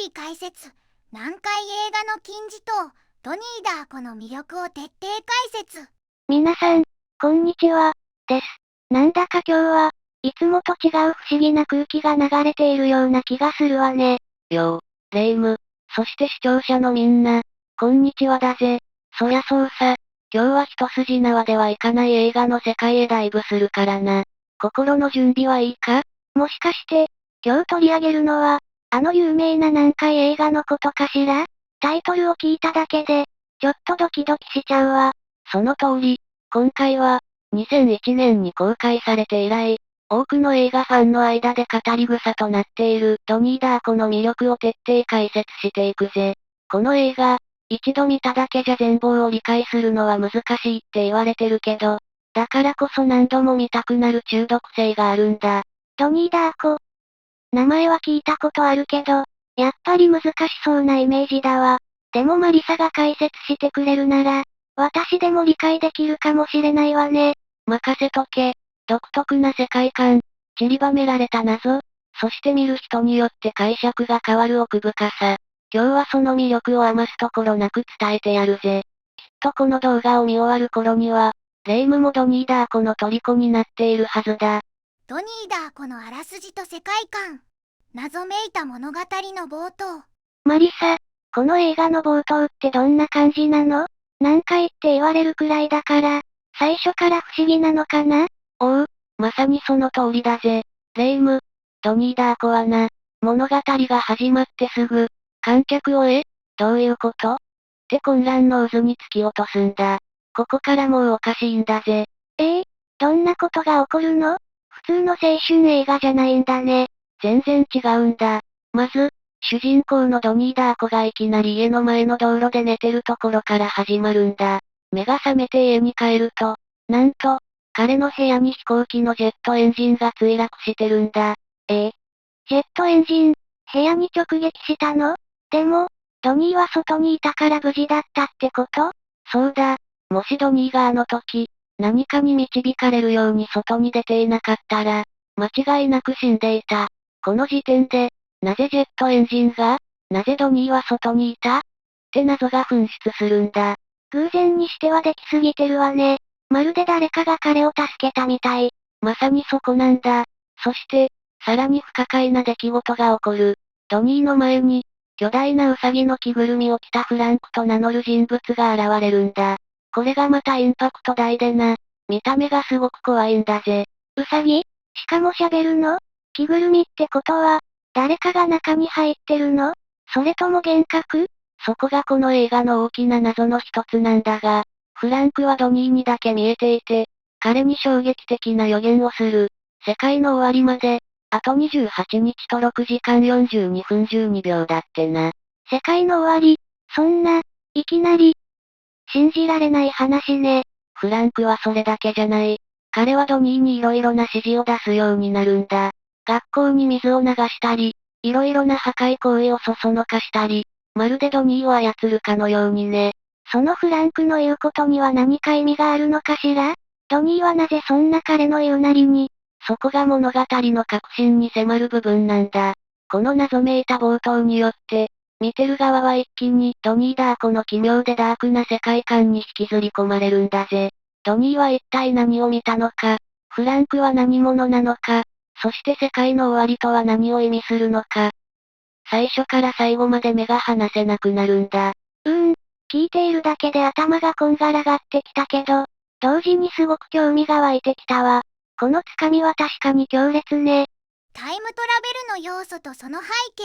り解説。南海映画の金字塔、トニー・ダーコの魅力を徹底解説。皆さん、こんにちは、です。なんだか今日は、いつもと違う不思議な空気が流れているような気がするわね。よー、レイム、そして視聴者のみんな、こんにちはだぜ。そりゃそうさ、今日は一筋縄ではいかない映画の世界へダイブするからな。心の準備はいいか？もしかして、今日取り上げるのは、あの有名な南海映画のことかしら？タイトルを聞いただけで、ちょっとドキドキしちゃうわ。その通り、今回は、2001年に公開されて以来、多くの映画ファンの間で語り草となっているトニー・ダーコの魅力を徹底解説していくぜ。この映画、一度見ただけじゃ全貌を理解するのは難しいって言われてるけど、だからこそ何度も見たくなる中毒性があるんだ。トニー・ダーコ。名前は聞いたことあるけど、やっぱり難しそうなイメージだわ。でもマリサが解説してくれるなら、私でも理解できるかもしれないわね。任せとけ。独特な世界観、散りばめられた謎、そして見る人によって解釈が変わる奥深さ。今日はその魅力を余すところなく伝えてやるぜ。きっとこの動画を見終わる頃には、レイムもトニー・ダーコの虜になっているはずだ。トニー・ダーコのあらすじと世界観。謎めいた物語の冒頭。マリサ、この映画の冒頭ってどんな感じなの？何回って言われるくらいだから、最初から不思議なのかな？おう、まさにその通りだぜ。レイム、トニー・ダーコはな、物語が始まってすぐ、観客をどういうことって混乱の渦に突き落とすんだ。ここからもうおかしいんだぜ。どんなことが起こるの？普通の青春映画じゃないんだね。全然違うんだ。まず、主人公のドニー・ダーコがいきなり家の前の道路で寝てるところから始まるんだ。目が覚めて家に帰ると、なんと、彼の部屋に飛行機のジェットエンジンが墜落してるんだ。ジェットエンジン、部屋に直撃したの？でも、ドニーは外にいたから無事だったってこと？そうだ。もしドニーがあの時、何かに導かれるように外に出ていなかったら、間違いなく死んでいた。この時点で、なぜジェットエンジンが、なぜドニーは外にいたって謎が噴出するんだ。偶然にしてはできすぎてるわね。まるで誰かが彼を助けたみたい。まさにそこなんだ。そして、さらに不可解な出来事が起こる。ドニーの前に、巨大なウサギの着ぐるみを着たフランクと名乗る人物が現れるんだ。これがまたインパクト大でな。見た目がすごく怖いんだぜ。ウサギ？しかも喋るの？着ぐるみってことは、誰かが中に入ってるの？それとも幻覚？そこがこの映画の大きな謎の一つなんだが、フランクはドニーにだけ見えていて、彼に衝撃的な予言をする。世界の終わりまで、あと28日と6時間42分12秒だってな。世界の終わり？そんな、いきなり。信じられない話ね。フランクはそれだけじゃない。彼はドニーに色々な指示を出すようになるんだ。学校に水を流したり、色々な破壊行為をそそのかしたり、まるでドニーを操るかのようにね。そのフランクの言うことには何か意味があるのかしら？ドニーはなぜそんな彼の言うなりに？そこが物語の核心に迫る部分なんだ。この謎めいた冒頭によって、見てる側は一気にドニー・ダーコの奇妙でダークな世界観に引きずり込まれるんだぜ。ドニーは一体何を見たのか、フランクは何者なのか、そして世界の終わりとは何を意味するのか。最初から最後まで目が離せなくなるんだ。聞いているだけで頭がこんがらがってきたけど、同時にすごく興味が湧いてきたわ。このつかみは確かに強烈ね。タイムトラベルの要素とその背景。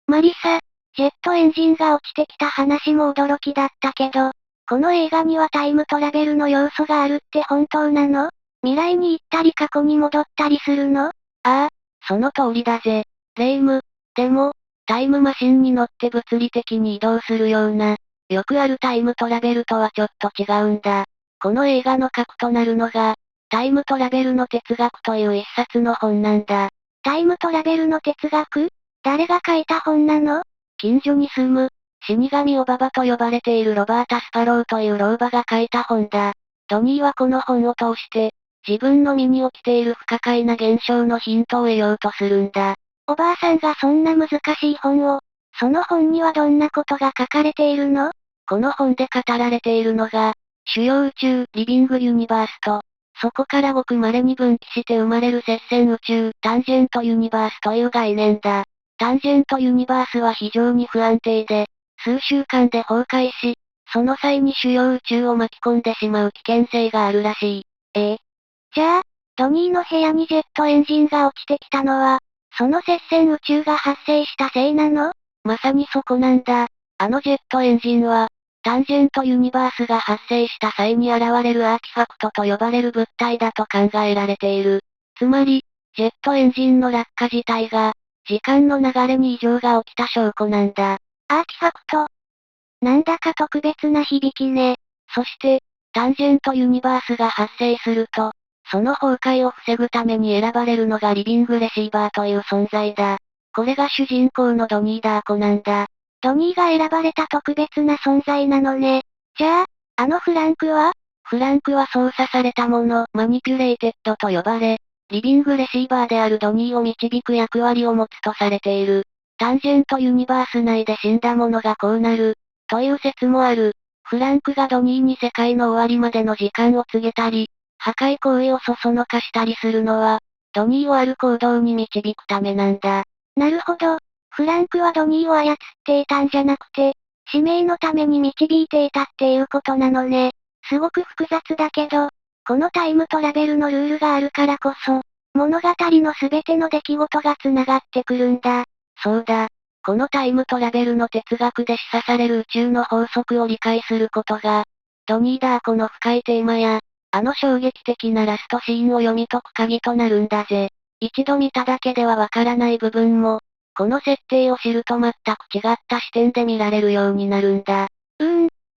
マリサ、ジェットエンジンが落ちてきた話も驚きだったけど、この映画にはタイムトラベルの要素があるって本当なの？未来に行ったり過去に戻ったりするの？ああ、その通りだぜ。レイム。でも、タイムマシンに乗って物理的に移動するような、よくあるタイムトラベルとはちょっと違うんだ。この映画の核となるのが、タイムトラベルの哲学という一冊の本なんだ。タイムトラベルの哲学？誰が書いた本なの？近所に住む、死神オババと呼ばれているロバータ・スパローという老婆が書いた本だ。ドニーはこの本を通して、自分の身に起きている不可解な現象のヒントを得ようとするんだ。おばあさんがそんな難しい本を、その本にはどんなことが書かれているの？この本で語られているのが、主要宇宙、リビングユニバースと、そこからごく稀に分岐して生まれる接線宇宙、タンジェントユニバースという概念だ。タンジェントユニバースは非常に不安定で、数週間で崩壊し、その際に主要宇宙を巻き込んでしまう危険性があるらしい。じゃあ、ドニーの部屋にジェットエンジンが落ちてきたのは、その接線宇宙が発生したせいなの？まさにそこなんだ。あのジェットエンジンは、タンジェントユニバースが発生した際に現れるアーティファクトと呼ばれる物体だと考えられている。つまり、ジェットエンジンの落下自体が、時間の流れに異常が起きた証拠なんだ。アーティファクト。なんだか特別な響きね。そして、タンジェントユニバースが発生すると、その崩壊を防ぐために選ばれるのがリビングレシーバーという存在だ。これが主人公のドニー・ダーコなんだ。ドニーが選ばれた特別な存在なのね。じゃあ、あのフランクは？フランクは操作されたもの、マニピュレイテッドと呼ばれ、リビングレシーバーであるドニーを導く役割を持つとされている。タンジェントユニバース内で死んだ者がこうなる、という説もある。フランクがドニーに世界の終わりまでの時間を告げたり、破壊行為をそそのかしたりするのは、ドニーをある行動に導くためなんだ。なるほど。フランクはドニーを操っていたんじゃなくて、使命のために導いていたっていうことなのね。すごく複雑だけど、このタイムトラベルのルールがあるからこそ、物語のすべての出来事が繋がってくるんだ。そうだ。このタイムトラベルの哲学で示唆される宇宙の法則を理解することが、ドニー・ダーコの深いテーマや、あの衝撃的なラストシーンを読み解く鍵となるんだぜ。一度見ただけではわからない部分も、この設定を知ると全く違った視点で見られるようになるんだ。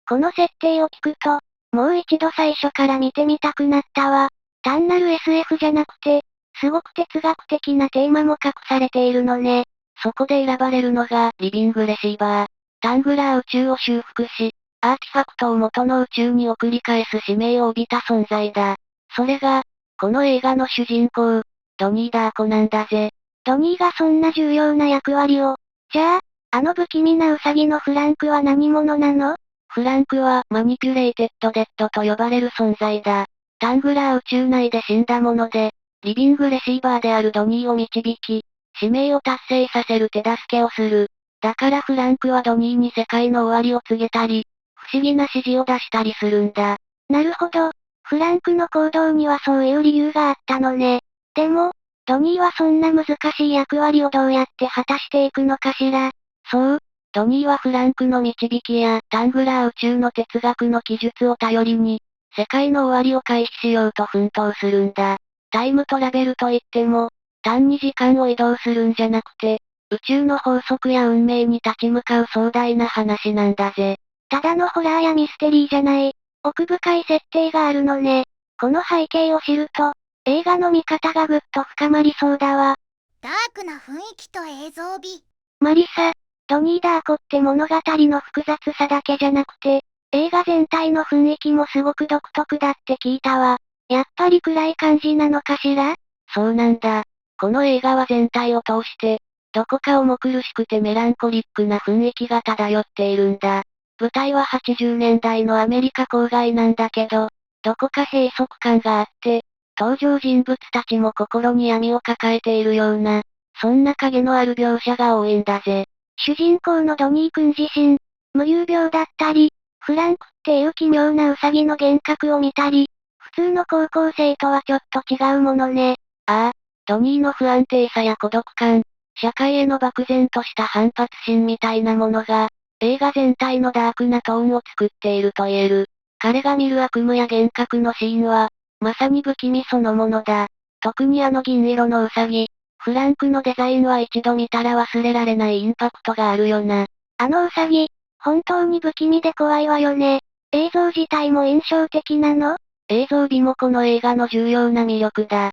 この設定を聞くと、もう一度最初から見てみたくなったわ。単なる SF じゃなくて、すごく哲学的なテーマも隠されているのね。そこで選ばれるのが、リビングレシーバー。タングラー宇宙を修復し、アーティファクトを元の宇宙に送り返す使命を帯びた存在だ。それが、この映画の主人公、ドニー・ダーコなんだぜ。ドニーがそんな重要な役割を。じゃあ、あの不気味なウサギのフランクは何者なの？フランクは、マニピュレイテッドデッドと呼ばれる存在だ。タングラー宇宙内で死んだもので、リビングレシーバーであるドニーを導き、使命を達成させる手助けをする。だからフランクはドニーに世界の終わりを告げたり、不思議な指示を出したりするんだ。なるほど。フランクの行動にはそういう理由があったのね。でも、ドニーはそんな難しい役割をどうやって果たしていくのかしら。そう、ドニーはフランクの導きやタングラー宇宙の哲学の記述を頼りに、世界の終わりを回避しようと奮闘するんだ。タイムトラベルといっても、単に時間を移動するんじゃなくて、宇宙の法則や運命に立ち向かう壮大な話なんだぜ。ただのホラーやミステリーじゃない、奥深い設定があるのね。この背景を知ると、映画の見方がぐっと深まりそうだわ。ダークな雰囲気と映像美。マリサ、ドニー・ダーコって物語の複雑さだけじゃなくて、映画全体の雰囲気もすごく独特だって聞いたわ。やっぱり暗い感じなのかしら？そうなんだ。この映画は全体を通して、どこか重苦しくてメランコリックな雰囲気が漂っているんだ。舞台は80年代のアメリカ郊外なんだけど、どこか閉塞感があって、登場人物たちも心に闇を抱えているような、そんな影のある描写が多いんだぜ。主人公のドニー君自身、無遊病だったり、フランクっていう奇妙なウサギの幻覚を見たり、普通の高校生とはちょっと違うものね。ああ、ドニーの不安定さや孤独感、社会への漠然とした反発心みたいなものが、映画全体のダークなトーンを作っていると言える。彼が見る悪夢や幻覚のシーンは、まさに不気味そのものだ。特にあの銀色のウサギ、フランクのデザインは一度見たら忘れられないインパクトがあるよな。あのウサギ、本当に不気味で怖いわよね。映像自体も印象的なの？映像美もこの映画の重要な魅力だ。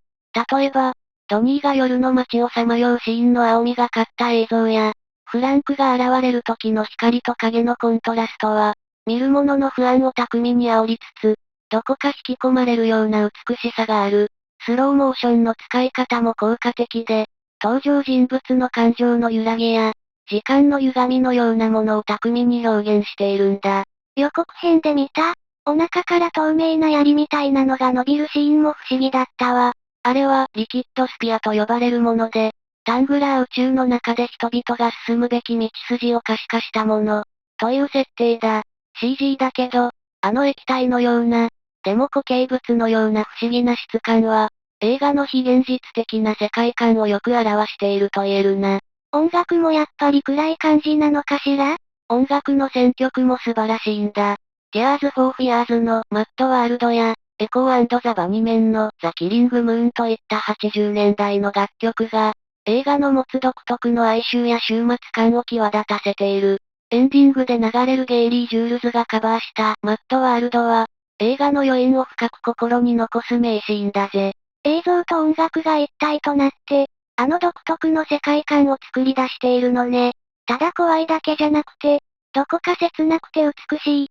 例えば、ドニーが夜の街をさまようシーンの青みがかった映像や、フランクが現れる時の光と影のコントラストは、見る者の不安を巧みに煽りつつ、どこか引き込まれるような美しさがある。スローモーションの使い方も効果的で、登場人物の感情の揺らぎや、時間の歪みのようなものを巧みに表現しているんだ。予告編で見た。お腹から透明な槍みたいなのが伸びるシーンも不思議だったわ。あれは、リキッドスピアと呼ばれるもので、タングラー宇宙の中で人々が進むべき道筋を可視化したもの、という設定だ。CG だけど、あの液体のような、でも固形物のような不思議な質感は、映画の非現実的な世界観をよく表していると言えるな。音楽もやっぱり暗い感じなのかしら？音楽の選曲も素晴らしいんだ。Tears for Fears のマッドワールドや、エコー&ザ・バニメンのザ・キリング・ムーンといった80年代の楽曲が、映画の持つ独特の哀愁や終末感を際立たせている。エンディングで流れるゲイリー・ジュールズがカバーしたマッドワールドは、映画の余韻を深く心に残す名シーンだぜ。映像と音楽が一体となって、あの独特の世界観を作り出しているのね。ただ怖いだけじゃなくて、どこか切なくて美しい。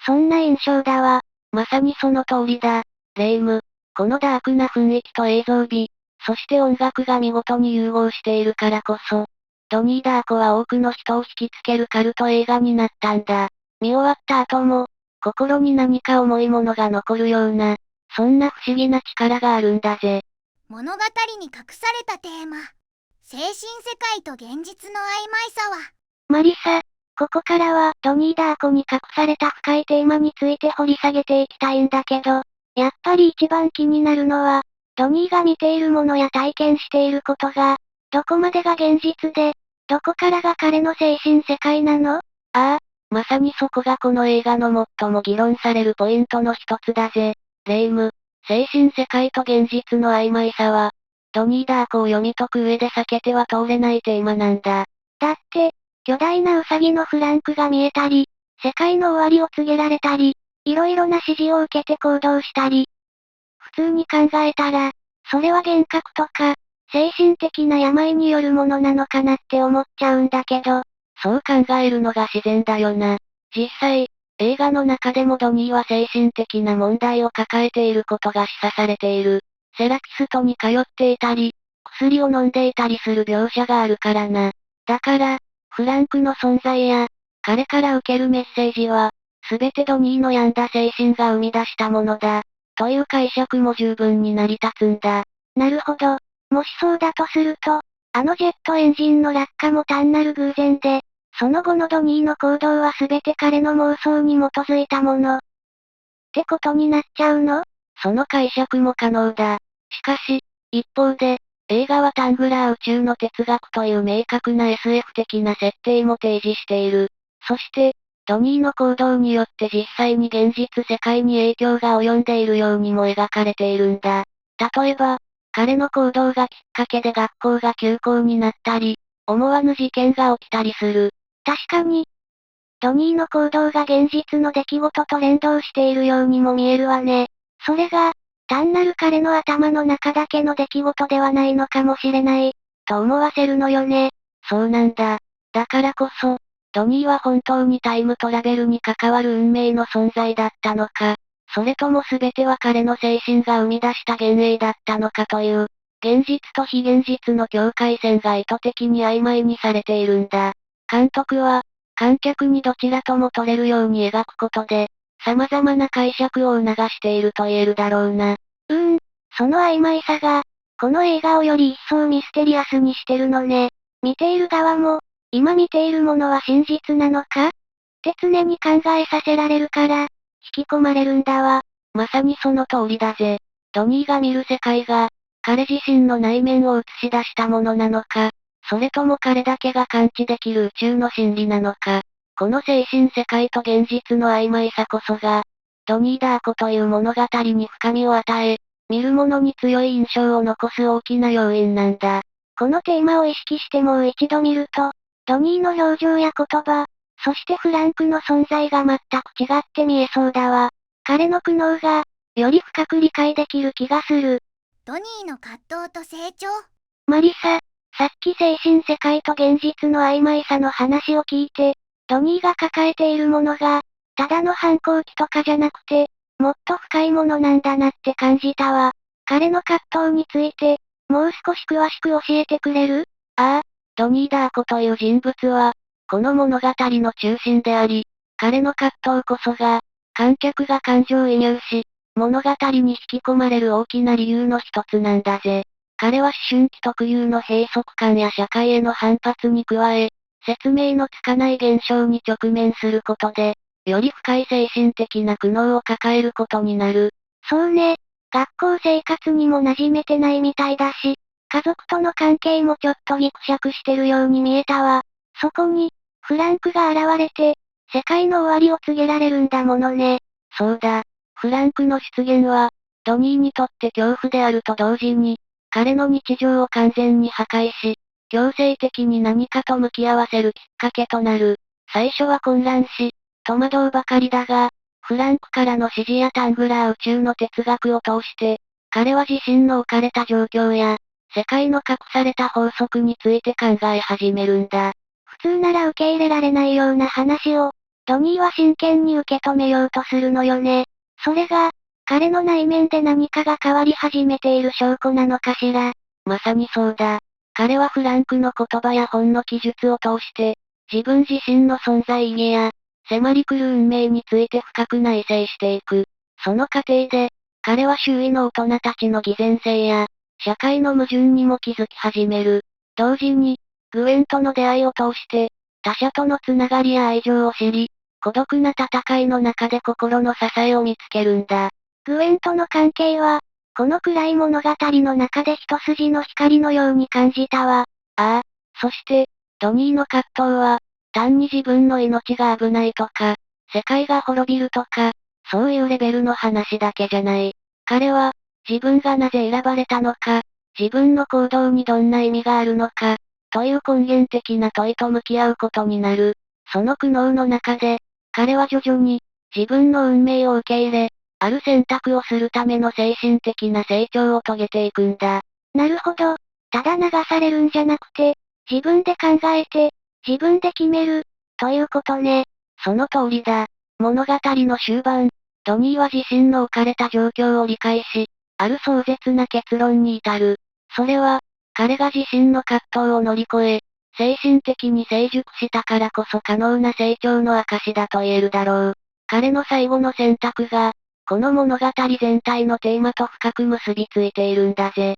そんな印象だわ。まさにその通りだ。レイム。このダークな雰囲気と映像美、そして音楽が見事に融合しているからこそ、ドニー・ダーコは多くの人を引きつけるカルト映画になったんだ。見終わった後も、心に何か重いものが残るような、そんな不思議な力があるんだぜ。物語に隠されたテーマ。精神世界と現実の曖昧さは、マリサ、ここからはドニー・ダーコに隠された深いテーマについて掘り下げていきたいんだけど、やっぱり一番気になるのは、ドニーが見ているものや体験していることが、どこまでが現実で、どこからが彼の精神世界なの？ああ、まさにそこがこの映画の最も議論されるポイントの一つだぜ。レイム、精神世界と現実の曖昧さは、ドニー・ダーコを読み解く上で避けては通れないテーマなんだ。だって、巨大なウサギのフランクが見えたり、世界の終わりを告げられたり、いろいろな指示を受けて行動したり。普通に考えたら、それは幻覚とか、精神的な病によるものなのかなって思っちゃうんだけど、そう考えるのが自然だよな。実際、映画の中でもドニーは精神的な問題を抱えていることが示唆されている。セラピストに通っていたり、薬を飲んでいたりする描写があるからな。だから、フランクの存在や、彼から受けるメッセージは、すべてドニーの病んだ精神が生み出したものだ。という解釈も十分に成り立つんだ。なるほど。もしそうだとすると、あのジェットエンジンの落下も単なる偶然で、その後のドニーの行動は全て彼の妄想に基づいたもの。ってことになっちゃうの？その解釈も可能だ。しかし、一方で、映画はタングラー宇宙の哲学という明確な SF 的な設定も提示している。そして、ドニーの行動によって実際に現実世界に影響が及んでいるようにも描かれているんだ。例えば、彼の行動がきっかけで学校が休校になったり、思わぬ事件が起きたりする。確かに、ドニーの行動が現実の出来事と連動しているようにも見えるわね。それが、単なる彼の頭の中だけの出来事ではないのかもしれない、と思わせるのよね。そうなんだ。だからこそ、ドニーは本当にタイムトラベルに関わる運命の存在だったのか、それとも全ては彼の精神が生み出した幻影だったのかという、現実と非現実の境界線が意図的に曖昧にされているんだ。監督は、観客にどちらとも取れるように描くことで、様々な解釈を促していると言えるだろうな。その曖昧さが、この映画をより一層ミステリアスにしてるのね。見ている側も、今見ているものは真実なのかって常に考えさせられるから、引き込まれるんだわ。まさにその通りだぜ。ドニーが見る世界が、彼自身の内面を映し出したものなのか、それとも彼だけが感知できる宇宙の真理なのか。この精神世界と現実の曖昧さこそが、ドニー・ダーコという物語に深みを与え、見る者に強い印象を残す大きな要因なんだ。このテーマを意識してもう一度見ると、ドニーの表情や言葉、そしてフランクの存在が全く違って見えそうだわ。彼の苦悩が、より深く理解できる気がする。ドニーの葛藤と成長。マリサ、さっき精神世界と現実の曖昧さの話を聞いて、ドニーが抱えているものが、ただの反抗期とかじゃなくて、もっと深いものなんだなって感じたわ。彼の葛藤について、もう少し詳しく教えてくれる？ああ、ドニー・ダーコという人物は、この物語の中心であり、彼の葛藤こそが、観客が感情移入し、物語に引き込まれる大きな理由の一つなんだぜ。彼は思春期特有の閉塞感や社会への反発に加え、説明のつかない現象に直面することで、より深い精神的な苦悩を抱えることになる。そうね。学校生活にも馴染めてないみたいだし、家族との関係もちょっとギクシャクしてるように見えたわ。そこに、フランクが現れて、世界の終わりを告げられるんだものね。そうだ。フランクの出現は、ドニーにとって恐怖であると同時に、彼の日常を完全に破壊し、強制的に何かと向き合わせるきっかけとなる。最初は混乱し、戸惑うばかりだが、フランクからの指示やタングラー宇宙の哲学を通して、彼は自身の置かれた状況や、世界の隠された法則について考え始めるんだ。普通なら受け入れられないような話を、ドニーは真剣に受け止めようとするのよね。それが、彼の内面で何かが変わり始めている証拠なのかしら。まさにそうだ。彼はフランクの言葉や本の記述を通して、自分自身の存在意義や、迫り来る運命について深く内省していく。その過程で、彼は周囲の大人たちの偽善性や、社会の矛盾にも気づき始める。同時に、グエンとの出会いを通して、他者とのつながりや愛情を知り、孤独な戦いの中で心の支えを見つけるんだ。グエンとの関係は、この暗い物語の中で一筋の光のように感じたわ。ああ、そして、ドニーの葛藤は、単に自分の命が危ないとか、世界が滅びるとか、そういうレベルの話だけじゃない。彼は、自分がなぜ選ばれたのか、自分の行動にどんな意味があるのか、という根源的な問いと向き合うことになる。その苦悩の中で、彼は徐々に、自分の運命を受け入れ、ある選択をするための精神的な成長を遂げていくんだ。なるほど。ただ流されるんじゃなくて、自分で考えて、自分で決める、ということね。その通りだ。物語の終盤、ドニーは自身の置かれた状況を理解し、ある壮絶な結論に至る。それは、彼が自身の葛藤を乗り越え、精神的に成熟したからこそ可能な成長の証だと言えるだろう。彼の最後の選択が、この物語全体のテーマと深く結びついているんだぜ。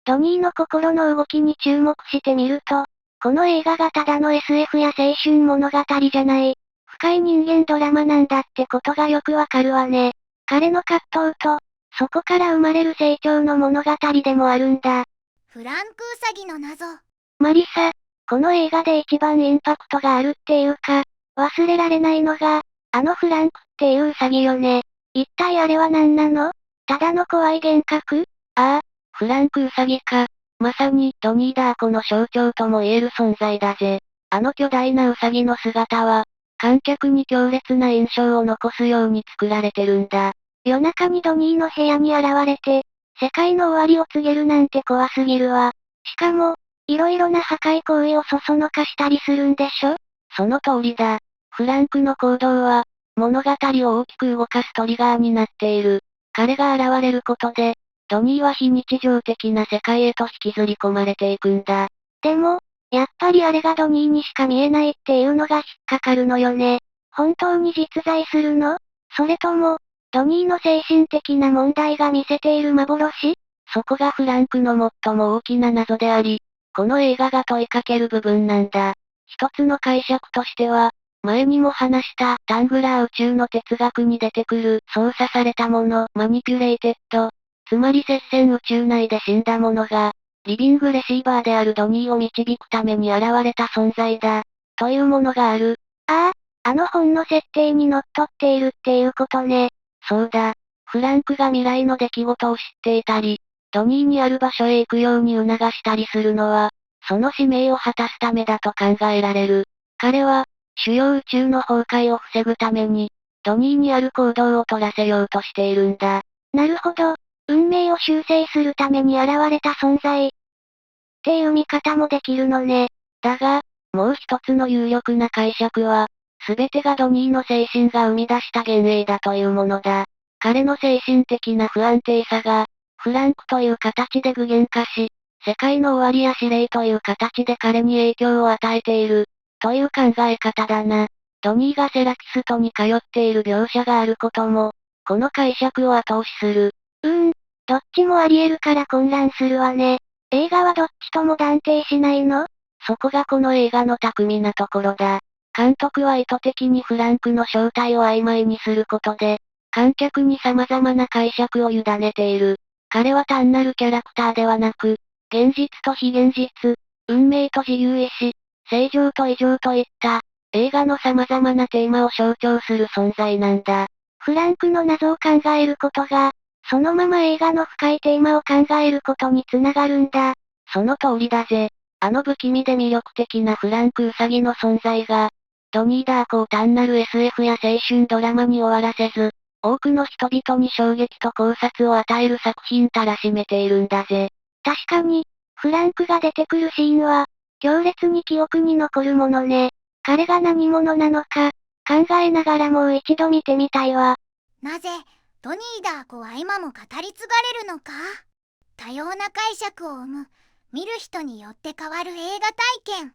ドニーの心の動きに注目してみると、この映画がただの SF や青春物語じゃない、深い人間ドラマなんだってことがよくわかるわね。彼の葛藤と、そこから生まれる成長の物語でもあるんだ。フランクウサギの謎。マリサ、この映画で一番インパクトがあるっていうか、忘れられないのが、あのフランクっていうウサギよね。一体あれは何なの？ただの怖い幻覚？ああ、フランクウサギか。まさに、ドニー・ダーコの象徴とも言える存在だぜ。あの巨大なウサギの姿は、観客に強烈な印象を残すように作られてるんだ。夜中にドニーの部屋に現れて、世界の終わりを告げるなんて怖すぎるわ。しかも、いろいろな破壊行為をそそのかしたりするんでしょ？その通りだ。フランクの行動は、物語を大きく動かすトリガーになっている。彼が現れることで、ドニーは非日常的な世界へと引きずり込まれていくんだ。でも、やっぱりあれがドニーにしか見えないっていうのが引っかかるのよね。本当に実在するの？それとも、ドニーの精神的な問題が見せている幻？そこがフランクの最も大きな謎であり、この映画が問いかける部分なんだ。一つの解釈としては、前にも話したタングラー宇宙の哲学に出てくる操作されたもの、マニピュレイテッド。つまり接戦宇宙内で死んだ者が、リビングレシーバーであるドニーを導くために現れた存在だ。というものがある。ああ、あの本の設定にのっとっているっていうことね。そうだ。フランクが未来の出来事を知っていたり、ドニーにある場所へ行くように促したりするのは、その使命を果たすためだと考えられる。彼は、主要宇宙の崩壊を防ぐために、ドニーにある行動を取らせようとしているんだ。なるほど。運命を修正するために現れた存在。っていう見方もできるのね。だが、もう一つの有力な解釈は、すべてがドニーの精神が生み出した幻影だというものだ。彼の精神的な不安定さが、フランクという形で具現化し、世界の終わりや指令という形で彼に影響を与えている、という考え方だな。ドニーがセラキストに通っている描写があることも、この解釈を後押しする。どっちもあり得るから混乱するわね。映画はどっちとも断定しないの？そこがこの映画の巧みなところだ。監督は意図的にフランクの正体を曖昧にすることで、観客に様々な解釈を委ねている。彼は単なるキャラクターではなく、現実と非現実、運命と自由意志、正常と異常といった、映画の様々なテーマを象徴する存在なんだ。フランクの謎を考えることが、そのまま映画の深いテーマを考えることにつながるんだ。その通りだぜ。あの不気味で魅力的なフランクウサギの存在が、ドニー・ダーコを単なる SF や青春ドラマに終わらせず、多くの人々に衝撃と考察を与える作品たらしめているんだぜ。確かに、フランクが出てくるシーンは、強烈に記憶に残るものね。彼が何者なのか、考えながらもう一度見てみたいわ。なぜドニーダーコは今も語り継がれるのか。多様な解釈を生む、見る人によって変わる映画体験。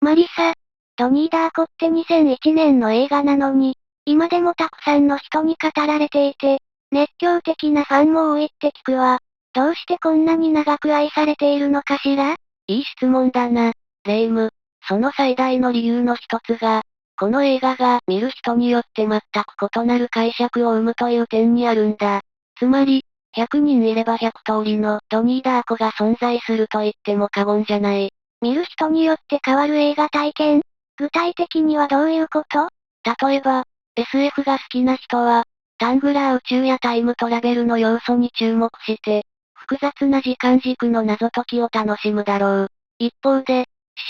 マリサ、ドニーダーコって2001年の映画なのに、今でもたくさんの人に語られていて、熱狂的なファンも多いって聞くわ。どうしてこんなに長く愛されているのかしら？いい質問だな、レイム。その最大の理由の一つが、この映画が見る人によって全く異なる解釈を生むという点にあるんだ。つまり、100人いれば100通りのドニーダーコが存在すると言っても過言じゃない。見る人によって変わる映画体験？具体的にはどういうこと？例えば、SF が好きな人は、タングラー宇宙やタイムトラベルの要素に注目して、複雑な時間軸の謎解きを楽しむだろう。一方で、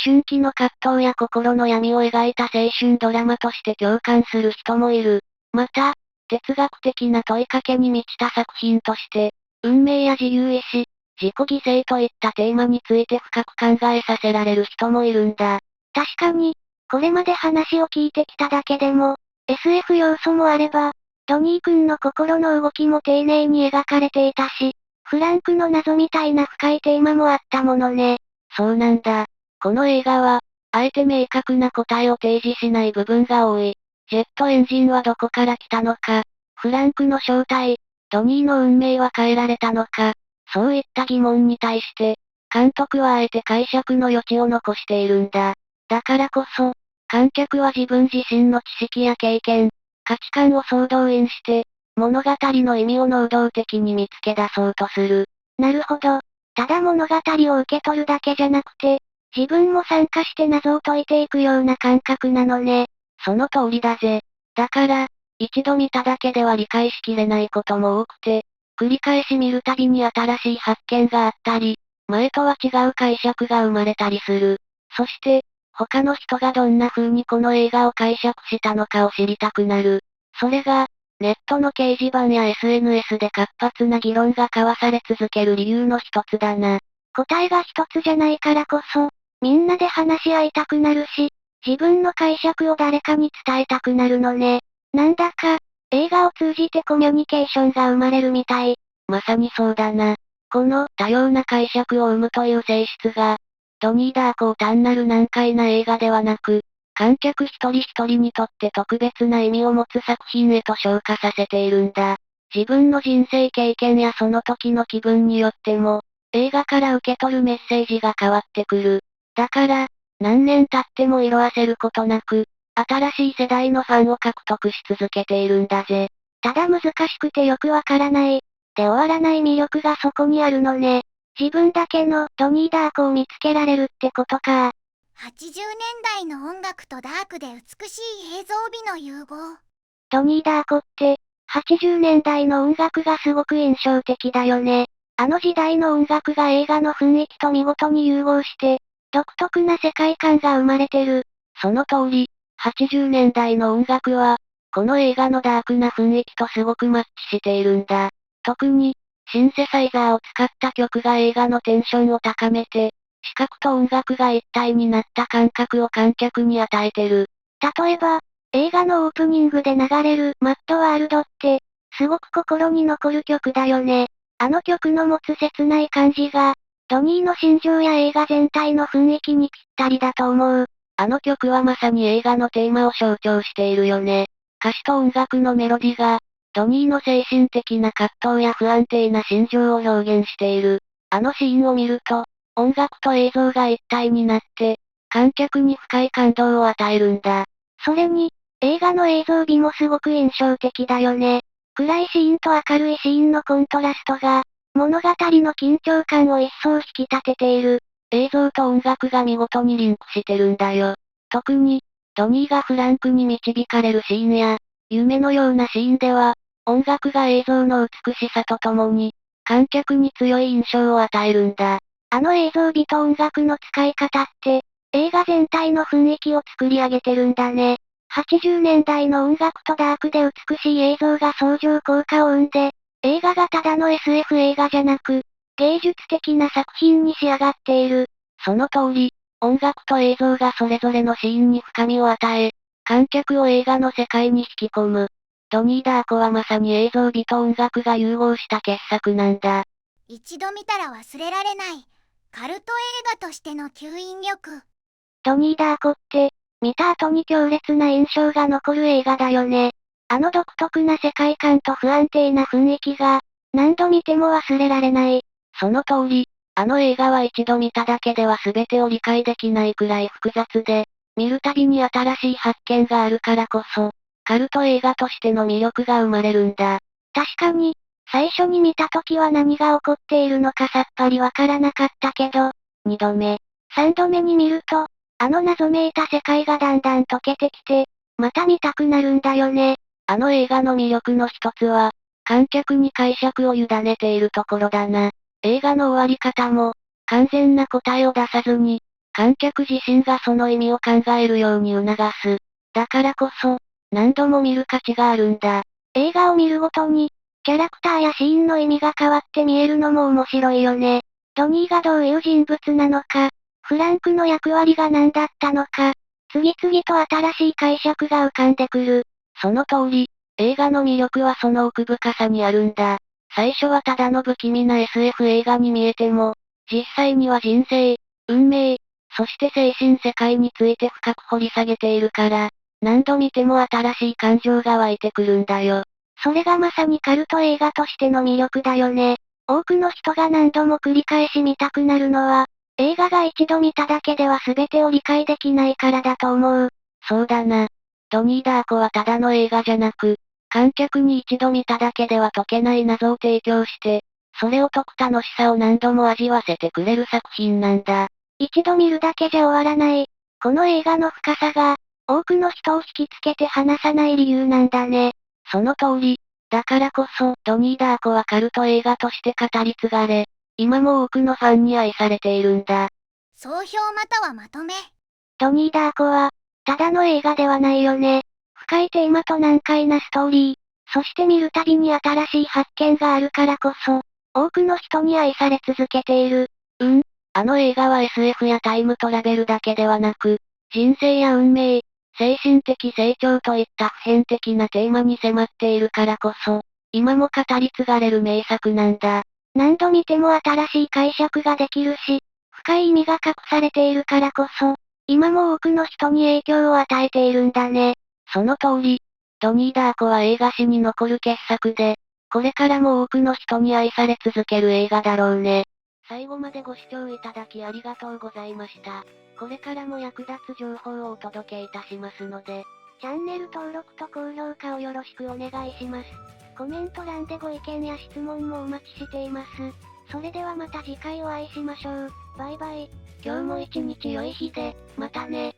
思春期の葛藤や心の闇を描いた青春ドラマとして共感する人もいる。また、哲学的な問いかけに満ちた作品として、運命や自由意志、自己犠牲といったテーマについて深く考えさせられる人もいるんだ。確かに、これまで話を聞いてきただけでも、SF 要素もあれば、ドニー君の心の動きも丁寧に描かれていたし、フランクの謎みたいな深いテーマもあったものね。そうなんだ。この映画は、あえて明確な答えを提示しない部分が多い。ジェットエンジンはどこから来たのか、フランクの正体、ドニーの運命は変えられたのか、そういった疑問に対して、監督はあえて解釈の余地を残しているんだ。だからこそ、観客は自分自身の知識や経験、価値観を総動員して、物語の意味を能動的に見つけ出そうとする。なるほど。ただ物語を受け取るだけじゃなくて、自分も参加して謎を解いていくような感覚なのね。その通りだぜ。だから、一度見ただけでは理解しきれないことも多くて、繰り返し見るたびに新しい発見があったり、前とは違う解釈が生まれたりする。そして、他の人がどんな風にこの映画を解釈したのかを知りたくなる。それが、ネットの掲示板や SNS で活発な議論が交わされ続ける理由の一つだな。答えが一つじゃないからこそ、みんなで話し合いたくなるし、自分の解釈を誰かに伝えたくなるのね。なんだか、映画を通じてコミュニケーションが生まれるみたい。まさにそうだな。この多様な解釈を生むという性質が、ドニーダーコを単なる難解な映画ではなく、観客一人一人にとって特別な意味を持つ作品へと昇華させているんだ。自分の人生経験やその時の気分によっても、映画から受け取るメッセージが変わってくる。だから、何年経っても色褪せることなく、新しい世代のファンを獲得し続けているんだぜ。ただ難しくてよくわからない。で終わらない魅力がそこにあるのね。自分だけのドニーダーコを見つけられるってことか。80年代の音楽とダークで美しい映像美の融合。ドニーダーコって、80年代の音楽がすごく印象的だよね。あの時代の音楽が映画の雰囲気と見事に融合して、独特な世界観が生まれてる。その通り、80年代の音楽は、この映画のダークな雰囲気とすごくマッチしているんだ。特に、シンセサイザーを使った曲が映画のテンションを高めて、視覚と音楽が一体になった感覚を観客に与えてる。例えば、映画のオープニングで流れるマッドワールドって、すごく心に残る曲だよね。あの曲の持つ切ない感じが、ドニーの心情や映画全体の雰囲気にぴったりだと思う。あの曲はまさに映画のテーマを象徴しているよね。歌詞と音楽のメロディが、ドニーの精神的な葛藤や不安定な心情を表現している。あのシーンを見ると、音楽と映像が一体になって、観客に深い感動を与えるんだ。それに、映画の映像美もすごく印象的だよね。暗いシーンと明るいシーンのコントラストが、物語の緊張感を一層引き立てている。映像と音楽が見事にリンクしてるんだよ。特に、ドニーがフランクに導かれるシーンや、夢のようなシーンでは、音楽が映像の美しさとともに、観客に強い印象を与えるんだ。あの映像美と音楽の使い方って、映画全体の雰囲気を作り上げてるんだね。80年代の音楽とダークで美しい映像が相乗効果を生んで、映画がただの SF 映画じゃなく、芸術的な作品に仕上がっている。その通り、音楽と映像がそれぞれのシーンに深みを与え、観客を映画の世界に引き込む。ドニー・ダーコはまさに映像美と音楽が融合した傑作なんだ。一度見たら忘れられないカルト映画としての吸引力。ドニー・ダーコって、見た後に強烈な印象が残る映画だよね。あの独特な世界観と不安定な雰囲気が、何度見ても忘れられない。その通り、あの映画は一度見ただけでは全てを理解できないくらい複雑で、見るたびに新しい発見があるからこそ、カルト映画としての魅力が生まれるんだ。確かに、最初に見た時は何が起こっているのかさっぱりわからなかったけど、2度目、3度目に見ると、あの謎めいた世界がだんだん溶けてきて、また見たくなるんだよね。あの映画の魅力の一つは、観客に解釈を委ねているところだな。映画の終わり方も、完全な答えを出さずに、観客自身がその意味を考えるように促す。だからこそ、何度も見る価値があるんだ。映画を見るごとに、キャラクターやシーンの意味が変わって見えるのも面白いよね。ドニーがどういう人物なのか、フランクの役割が何だったのか、次々と新しい解釈が浮かんでくる。その通り、映画の魅力はその奥深さにあるんだ。最初はただの不気味な SF 映画に見えても、実際には人生、運命、そして精神世界について深く掘り下げているから、何度見ても新しい感情が湧いてくるんだよ。それがまさにカルト映画としての魅力だよね。多くの人が何度も繰り返し見たくなるのは、映画が一度見ただけでは全てを理解できないからだと思う。そうだな。ドニー・ダーコはただの映画じゃなく、観客に一度見ただけでは解けない謎を提供して、それを解く楽しさを何度も味わせてくれる作品なんだ。一度見るだけじゃ終わらない。この映画の深さが、多くの人を引きつけて離さない理由なんだね。その通り。だからこそ、ドニー・ダーコはカルト映画として語り継がれ、今も多くのファンに愛されているんだ。総評またはまとめ。ドニー・ダーコは、ただの映画ではないよね。深いテーマと難解なストーリー、そして見るたびに新しい発見があるからこそ、多くの人に愛され続けている。あの映画は SF やタイムトラベルだけではなく、人生や運命、精神的成長といった普遍的なテーマに迫っているからこそ、今も語り継がれる名作なんだ。何度見ても新しい解釈ができるし、深い意味が隠されているからこそ、今も多くの人に影響を与えているんだね。その通り、ドニー・ダーコは映画史に残る傑作で、これからも多くの人に愛され続ける映画だろうね。最後までご視聴いただきありがとうございました。これからも役立つ情報をお届けいたしますので、チャンネル登録と高評価をよろしくお願いします。コメント欄でご意見や質問もお待ちしています。それではまた次回お会いしましょう。バイバイ。今日も一日良い日で、またね。